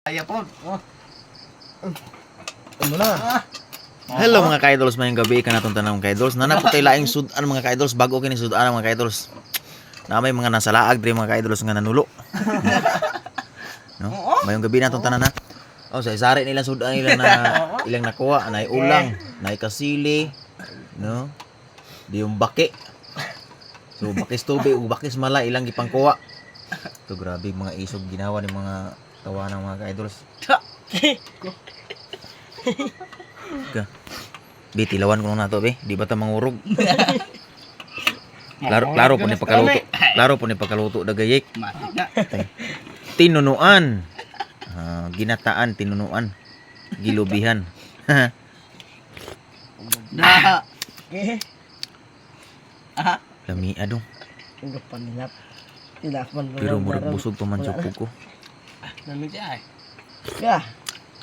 Kaya po. Oh. Ano na? Hello mga ka-idols, mayong gabi ka natong tanong ka-idols. Nanapot tayo laing sudan mga ka-idols, bago kini sudan mga ka-idols. Na may mga nasalaag diri mga ka-idols nga nanulo. No? Mayong gabi natong tanan na. Oh, sa isari nila sudan nila na ilang nakuha, nay ulang, nay kasili, no? Di yung baki. So bakis tubig ug bakis mala ilang gipangkuha. To grabe mga isog ginawa ni mga tawanang mga ka-idols. Ka. Bi tilawan ko na to be, di ba ta mangurog? Klaro po ni pagkaluto. Klaro po ni pagkaluto dagayek. Tinunuan. Ginataan tinunuan. Gilubihan. Da. Lami adong. Ang panilap. Tilakman mo. Pero murag busog pa man supog ko. Nami di ay. Ya.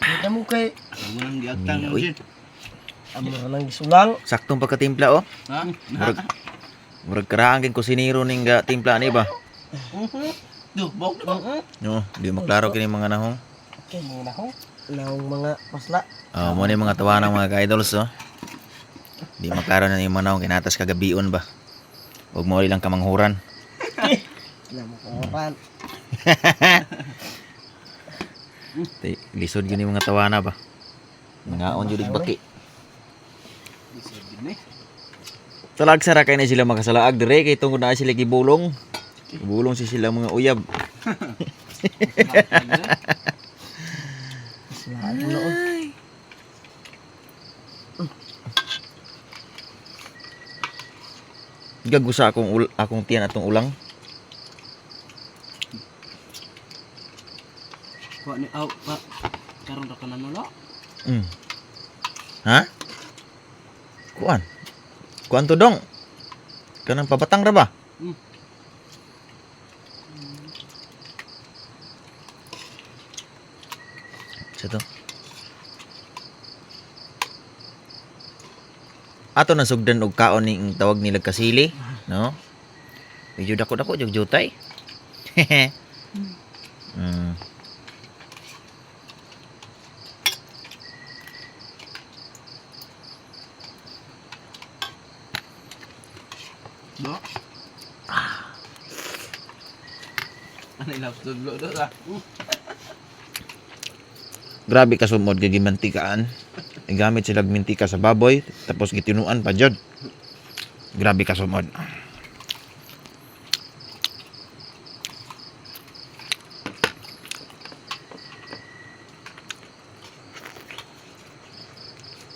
Kita mo kay Munang giagtang mo Uy. din. amo nang gisulang. Saktong pagkatimpla oh. Ha? Murag karaang kin kusinero ning ga timpla ni ba? Do, bok do. No, di maklaro kini mga nahong. Okay, muna ko. Naong mga pasla. Mo ni mga tawanang mga ka-idols oh. Di maklaro na ni mga nahong kinatas kagabion ba. Huwag mo ilang kamanghuran. Sila mo koran. Lisod gini mga tawana ba. Ngaon jud baki. Bisa din eh. Talag sara kay na sila makasalaag dire kay tungod na sila gibulong. Gibulong si sila mga uyab. Pasla noon. Gagusa akong tiyan atong ulang. Ko ni aw pa. Karon ra kana no. Ha? Kuan. Kuan to dong. Kanang pabatang ra ba? Sa to. Ato na sugdan og kaon ning tawag nila kasili, no? Medyo dako-dako jug jutay. Do. Ano ilap tudlo do ra. Grabe ka sumod kay gimantikaan. Gamit sila mintika sa baboy tapos gitinuan pa jud. Grabe ka sumod.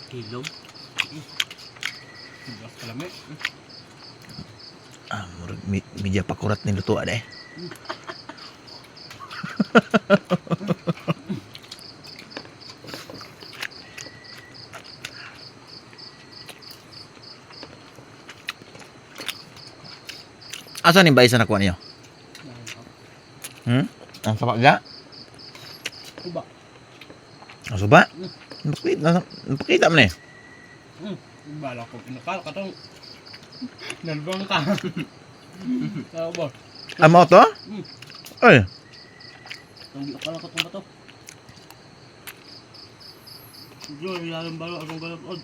Kilom. Gas kalami. Murag media pakurat ni luto ade. Asa ni ba isa nakuha niyo? Ang sabaga? Uba. Ang suba? Napakita mo na eh. Bala ko inakal ka tong. Nalbang ka. Tao ba? Amo to? Ay, Tong akala ko tong bato. Yo, ilalim balo akong galapod.